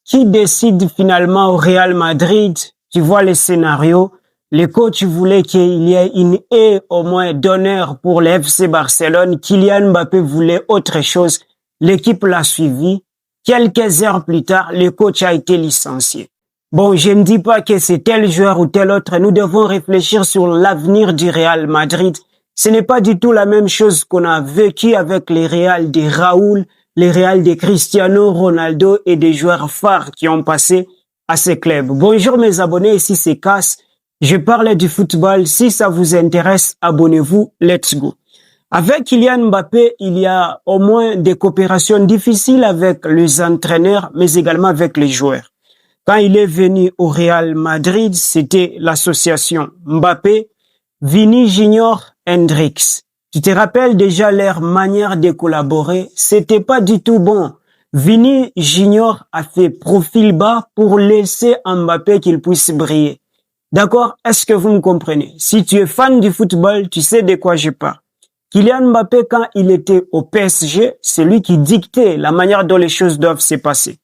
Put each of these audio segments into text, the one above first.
Qui décide finalement au Real Madrid? Tu vois les scénarios. Les coachs voulaient qu'il y ait une haie au moins d'honneur pour le FC Barcelone. Kylian Mbappé voulait autre chose. L'équipe l'a suivi. Quelques heures plus tard, le coach a été licencié. Bon, je ne dis pas que c'est tel joueur ou tel autre. Nous devons réfléchir sur l'avenir du Real Madrid. Ce n'est pas du tout la même chose qu'on a vécu avec les Real de Raúl, les Real de Cristiano Ronaldo et des joueurs phares qui ont passé à ces clubs. Bonjour mes abonnés, ici c'est Cass. Je parle du football. Si ça vous intéresse, abonnez-vous. Let's go. Avec Kylian Mbappé, il y a au moins des coopérations difficiles avec les entraîneurs, mais également avec les joueurs. Quand il est venu au Real Madrid, c'était l'association Mbappé, Vini Junior, Hendrix. Tu te rappelles déjà leur manière de collaborer? C'était pas du tout bon. Vini Junior a fait profil bas pour laisser Mbappé qu'il puisse briller. D'accord? Est-ce que vous me comprenez? Si tu es fan du football, tu sais de quoi je parle. Kylian Mbappé, quand il était au PSG, c'est lui qui dictait la manière dont les choses doivent se passer.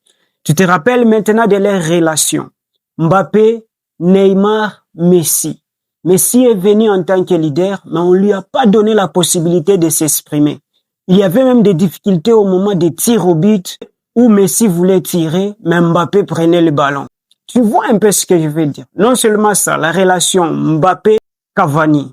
Tu te rappelles maintenant de leurs relations. Mbappé, Neymar, Messi. Messi est venu en tant que leader, mais on lui a pas donné la possibilité de s'exprimer. Il y avait même des difficultés au moment des tirs au but où Messi voulait tirer, mais Mbappé prenait le ballon. Tu vois un peu ce que je veux dire. Non seulement ça, la relation Mbappé-Cavani.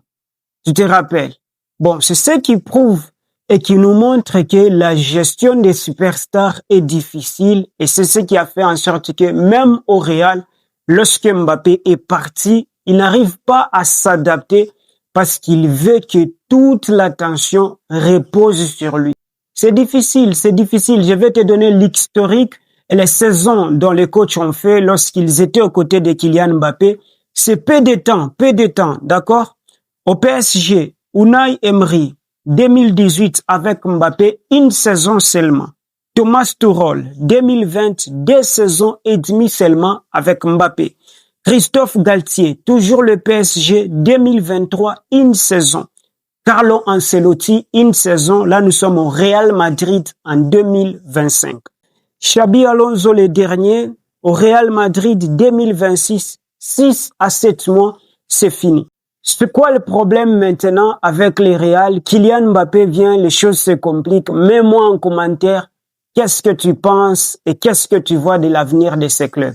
Tu te rappelles? Bon, c'est ce qui prouve et qui nous montre que la gestion des superstars est difficile et c'est ce qui a fait en sorte que même au Real, lorsque Mbappé est parti, il n'arrive pas à s'adapter parce qu'il veut que toute l'attention repose sur lui. C'est difficile, c'est difficile. Je vais te donner l'historique et les saisons dont les coachs ont fait lorsqu'ils étaient aux côtés de Kylian Mbappé. C'est peu de temps, d'accord? Au PSG, Unai Emery, 2018 avec Mbappé, une saison seulement. Thomas Tuchel, 2020, 2 saisons et demie seulement avec Mbappé. Christophe Galtier, toujours le PSG, 2023, une saison. Carlo Ancelotti, une saison. Là, nous sommes au Real Madrid en 2025. Xabi Alonso, le dernier, au Real Madrid 2026, 6 à 7 mois, c'est fini. C'est quoi le problème maintenant avec les Real? Kylian Mbappé vient, les choses se compliquent. Mets-moi en commentaire qu'est-ce que tu penses et qu'est-ce que tu vois de l'avenir de ces clubs.